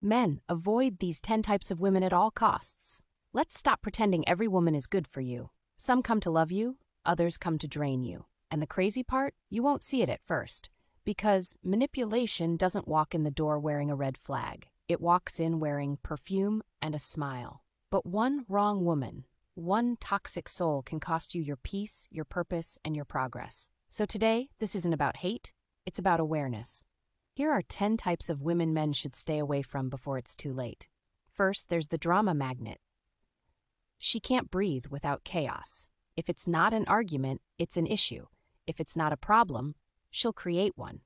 Men, avoid these 10 types of women at all costs. Let's stop pretending every woman is good for you. Some come to love you, others come to drain you. And the crazy part, you won't see it at first. Because manipulation doesn't walk in the door wearing a red flag. It walks in wearing perfume and a smile. But one wrong woman, one toxic soul can cost you your peace, your purpose, and your progress. So today, this isn't about hate, it's about awareness. Here are 10 types of women men should stay away from before it's too late. First, there's the drama magnet. She can't breathe without chaos. If it's not an argument, it's an issue. If it's not a problem, she'll create one.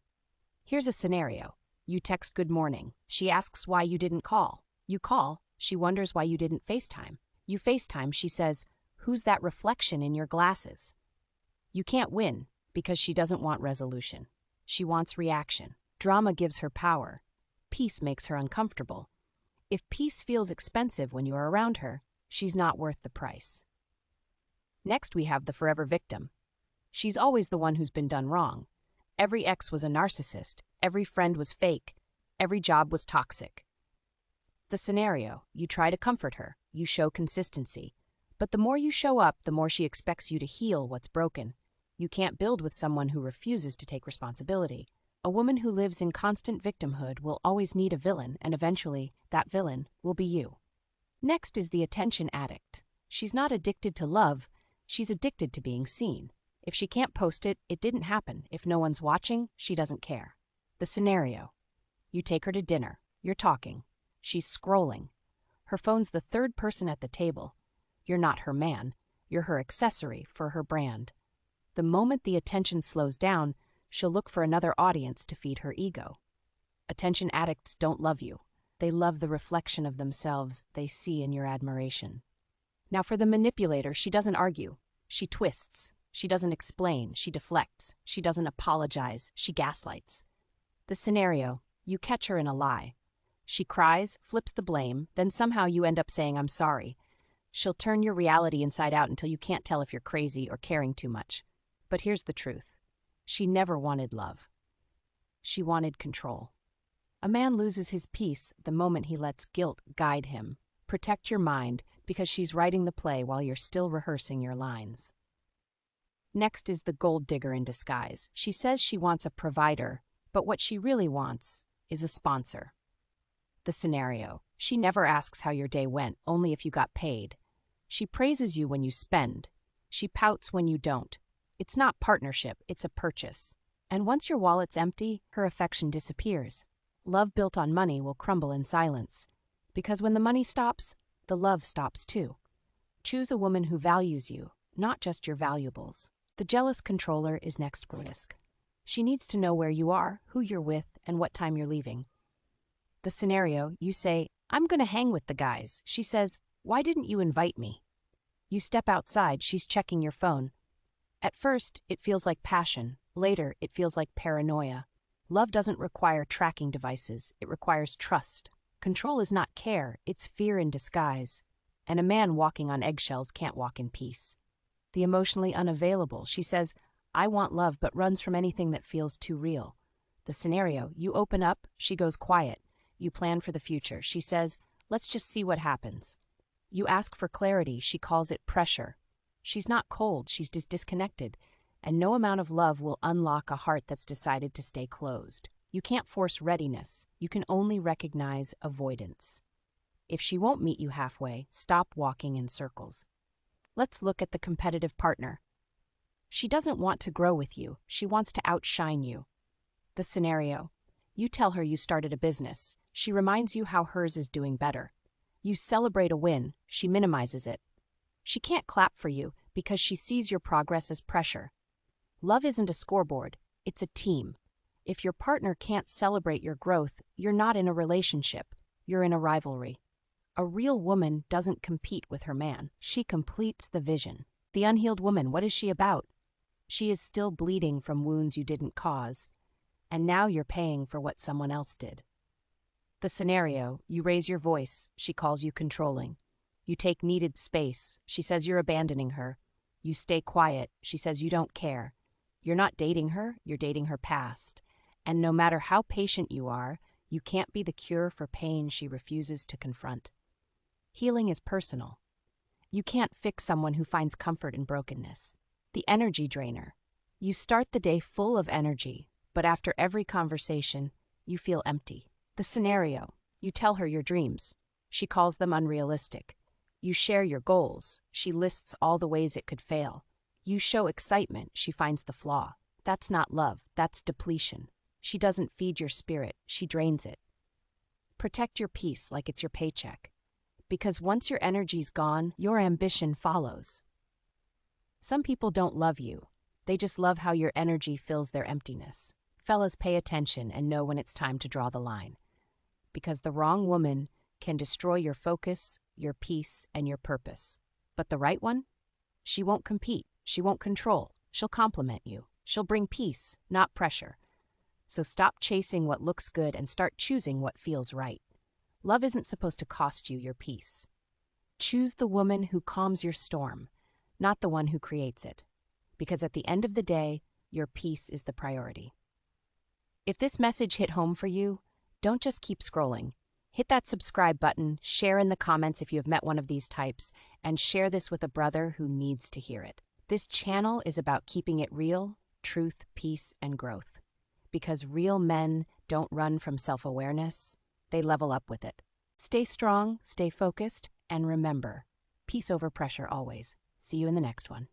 Here's a scenario. You text good morning. She asks why you didn't call. You call. She wonders why you didn't FaceTime. You FaceTime. She says, "Who's that reflection in your glasses?" You can't win because she doesn't want resolution. She wants reaction. Drama gives her power. Peace makes her uncomfortable. If peace feels expensive when you are around her, she's not worth the price. Next, we have the forever victim. She's always the one who's been done wrong. Every ex was a narcissist. Every friend was fake. Every job was toxic. The scenario, you try to comfort her. You show consistency. But the more you show up, the more she expects you to heal what's broken. You can't build with someone who refuses to take responsibility. A woman who lives in constant victimhood will always need a villain, and eventually, that villain will be you. Next is the attention addict. She's not addicted to love, she's addicted to being seen. If she can't post it, it didn't happen. If no one's watching, she doesn't care. The scenario. You take her to dinner. You're talking. She's scrolling. Her phone's the third person at the table. You're not her man. You're her accessory for her brand. The moment the attention slows down, she'll look for another audience to feed her ego. Attention addicts don't love you. They love the reflection of themselves they see in your admiration. Now for the manipulator, she doesn't argue. She twists. She doesn't explain. She deflects. She doesn't apologize. She gaslights. The scenario, you catch her in a lie. She cries, flips the blame, then somehow you end up saying, "I'm sorry." She'll turn your reality inside out until you can't tell if you're crazy or caring too much. But here's the truth. She never wanted love. She wanted control. A man loses his peace the moment he lets guilt guide him. Protect your mind, because she's writing the play while you're still rehearsing your lines. Next is the gold digger in disguise. She says she wants a provider, but what she really wants is a sponsor. The scenario. She never asks how your day went, only if you got paid. She praises you when you spend. She pouts when you don't. It's not partnership, it's a purchase. And once your wallet's empty, her affection disappears. Love built on money will crumble in silence. Because when the money stops, the love stops too. Choose a woman who values you, not just your valuables. The jealous controller is next risk. She needs to know where you are, who you're with, and what time you're leaving. The scenario, you say, "I'm going to hang with the guys." She says, "Why didn't you invite me?" You step outside, she's checking your phone. At first, it feels like passion. Later, it feels like paranoia. Love doesn't require tracking devices. It requires trust. Control is not care, it's fear in disguise. And a man walking on eggshells can't walk in peace. The emotionally unavailable, she says, "I want love," but runs from anything that feels too real. The scenario, you open up, she goes quiet. You plan for the future. She says, "Let's just see what happens." You ask for clarity. She calls it pressure. She's not cold, she's disconnected. And no amount of love will unlock a heart that's decided to stay closed. You can't force readiness. You can only recognize avoidance. If she won't meet you halfway, stop walking in circles. Let's look at the competitive partner. She doesn't want to grow with you. She wants to outshine you. The scenario. You tell her you started a business. She reminds you how hers is doing better. You celebrate a win. She minimizes it. She can't clap for you because she sees your progress as pressure. Love isn't a scoreboard. It's a team. If your partner can't celebrate your growth, you're not in a relationship. You're in a rivalry. A real woman doesn't compete with her man. She completes the vision. The unhealed woman, what is she about? She is still bleeding from wounds you didn't cause. And now you're paying for what someone else did. The scenario, you raise your voice. She calls you controlling. You take needed space. She says you're abandoning her. You stay quiet. She says you don't care. You're not dating her, you're dating her past. And no matter how patient you are, You can't be the cure for pain she refuses to confront. Healing is personal. You can't fix someone who finds comfort in brokenness. The energy drainer. You start the day full of energy, but after every conversation, you feel empty. The scenario. You tell her your dreams. She calls them unrealistic. You share your goals. She lists all the ways it could fail. You show excitement. She finds the flaw. That's not love. That's depletion. She doesn't feed your spirit. She drains it. Protect your peace like it's your paycheck. Because once your energy's gone, your ambition follows. Some people don't love you. They just love how your energy fills their emptiness. Fellas, pay attention and know when it's time to draw the line. Because the wrong woman can destroy your focus, your peace, and your purpose. But the right one? She won't compete. She won't control. She'll complement you. She'll bring peace, not pressure. So stop chasing what looks good and start choosing what feels right. Love isn't supposed to cost you your peace. Choose the woman who calms your storm, not the one who creates it. Because at the end of the day, your peace is the priority. If this message hit home for you, don't just keep scrolling. Hit that subscribe button, share in the comments if you have met one of these types, and share this with a brother who needs to hear it. This channel is about keeping it real, truth, peace, and growth. Because real men don't run from self-awareness, they level up with it. Stay strong, stay focused, and remember, peace over pressure always. See you in the next one.